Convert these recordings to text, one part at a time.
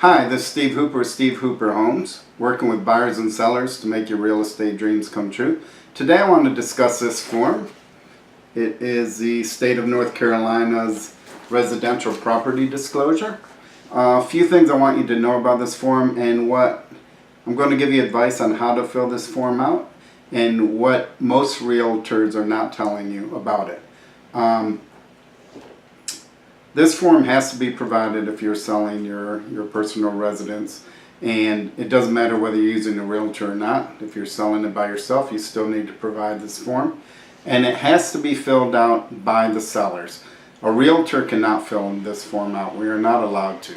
Hi, this is Steve Hooper, Steve Hooper Homes, working with buyers and sellers to make your real estate dreams come true. Today I want to discuss this form. It is the state of North Carolina's residential property disclosure. A few things I want you to know about this form, and what I'm going to give you advice on how to fill this form out and what most realtors are not telling you about it. This form has to be provided if you're selling your personal residence, and it doesn't matter whether you're using a realtor or not. If you're selling it by yourself, you still need to provide this form, and it has to be filled out by the sellers. A realtor cannot fill this form out. We are not allowed to.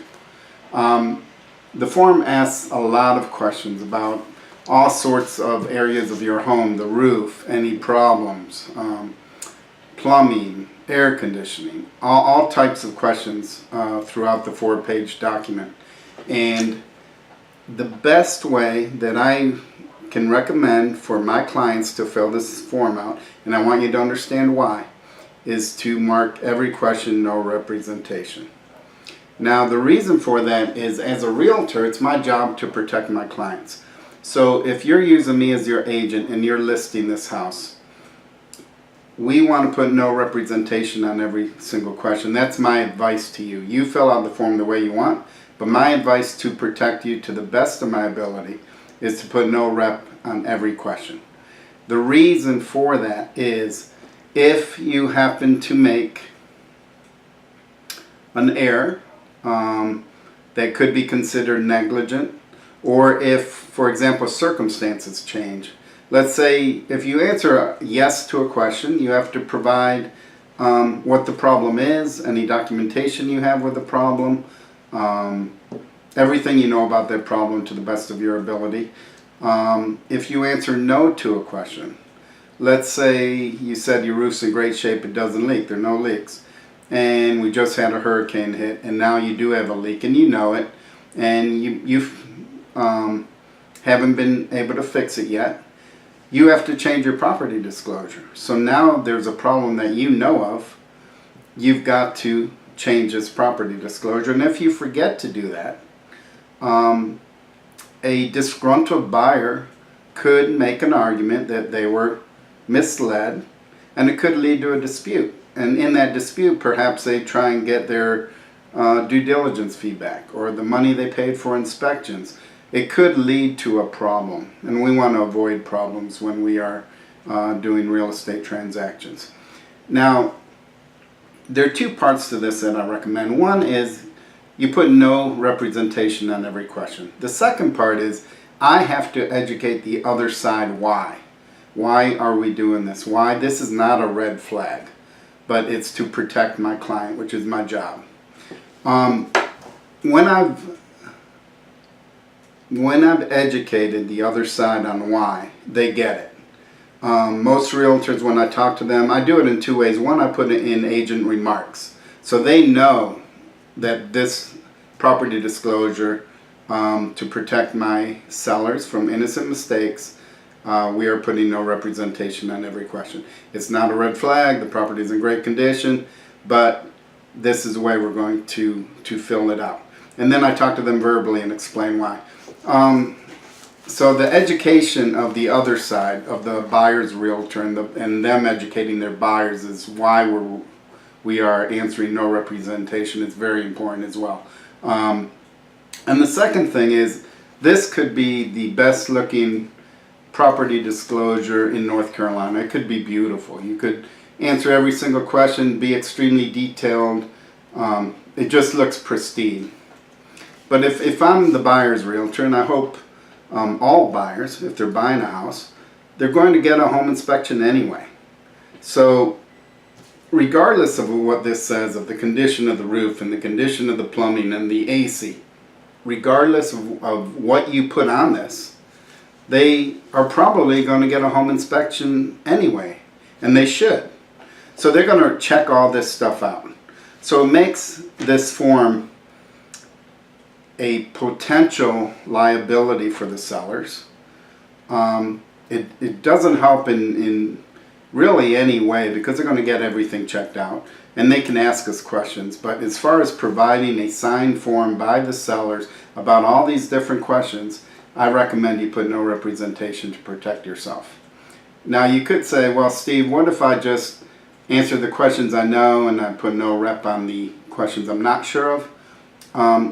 The form asks a lot of questions about all sorts of areas of your home: the roof, any problems, plumbing, air conditioning, all types of questions throughout the 4-page document. And the best way that I can recommend for my clients to fill this form out, and I want you to understand why, is to mark every question no representation. Now, the reason for that is, as a realtor, it's my job to protect my clients. So if you're using me as your agent and you're listing this house, we want to put no representation on every single question. That's my advice to you. You fill out the form the way you want, but my advice to protect you to the best of my ability is to put no rep on every question. The reason for that is, if you happen to make an error that could be considered negligent, or if, for example, circumstances change. Let's say if you answer yes to a question, you have to provide what the problem is, any documentation you have with the problem, everything you know about that problem to the best of your ability. If you answer no to a question, let's say you said your roof's in great shape, it doesn't leak, there are no leaks, and we just had a hurricane hit, and now you do have a leak, and you know it, and you haven't been able to fix it yet. You have to change your property disclosure. So now there's a problem that you know of. You've got to change this property disclosure. And if you forget to do that, a disgruntled buyer could make an argument that they were misled, and it could lead to a dispute. And in that dispute, perhaps they try and get their due diligence feedback or the money they paid for inspections. It could lead to a problem, and we want to avoid problems when we are doing real estate transactions. Now, there are two parts to this that I recommend. One is you put no representation on every question. The second part is I have to educate the other side why. Why are we doing this? Why this is not a red flag, but it's to protect my client, which is my job. When I've educated the other side on why, they get it. Most realtors, when I talk to them, I do it in two ways. One, I put it in agent remarks, so they know that this property disclosure, to protect my sellers from innocent mistakes, we are putting no representation on every question. It's not a red flag, the property is in great condition, but this is the way we're going to fill it out. And then I talk to them verbally and explain why. So the education of the other side, of the buyer's realtor, and them educating their buyers, is why we are answering no representation. It's very important as well. And the second thing is, this could be the best looking property disclosure in North Carolina. It could be beautiful. You could answer every single question, be extremely detailed. It just looks pristine. But if I'm the buyer's realtor, and I hope all buyers, if they're buying a house, they're going to get a home inspection anyway. So regardless of what this says, of the condition of the roof and the condition of the plumbing and the AC, regardless of what you put on this, they are probably going to get a home inspection anyway, and they should. So they're going to check all this stuff out. So it makes this form a potential liability for the sellers. It doesn't help in really any way, because they're going to get everything checked out and they can ask us questions. But as far as providing a signed form by the sellers about all these different questions, I recommend you put no representation to protect yourself. Now you could say, well, Steve, what if I just answer the questions I know and I put no rep on the questions I'm not sure of?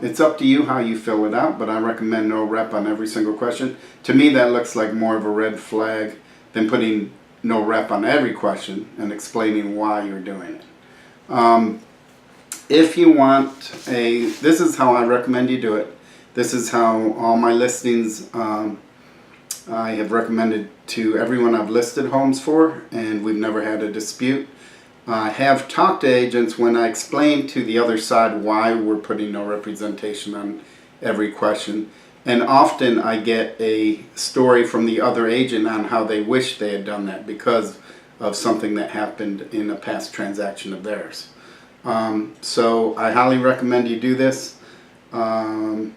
It's up to you how you fill it out, but I recommend no rep on every single question. To me, that looks like more of a red flag than putting no rep on every question and explaining why you're doing it. If you want this is how I recommend you do it. This is how all my listings I have recommended to everyone I've listed homes for, and we've never had a dispute. I have talked to agents when I explain to the other side why we're putting no representation on every question. And often I get a story from the other agent on how they wish they had done that because of something that happened in a past transaction of theirs. So I highly recommend you do this. And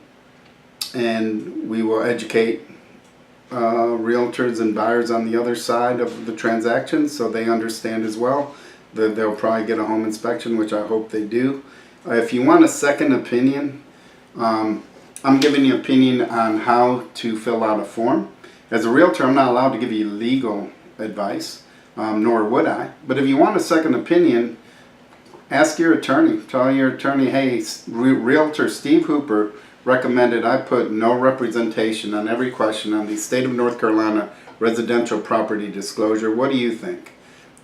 we will educate realtors and buyers on the other side of the transaction so they understand as well. They'll probably get a home inspection, which I hope they do. If you want a second opinion, I'm giving you an opinion on how to fill out a form. As a realtor, I'm not allowed to give you legal advice, nor would I. But if you want a second opinion, ask your attorney. Tell your attorney, hey, Realtor Steve Hooper recommended I put no representation on every question on the state of North Carolina residential property disclosure. What do you think?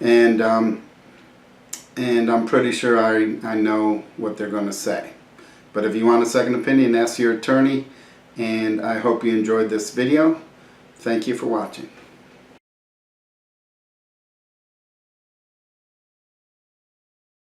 And I'm pretty sure I know what they're going to say. But if you want a second opinion, ask your attorney. And I hope you enjoyed this video. Thank you for watching.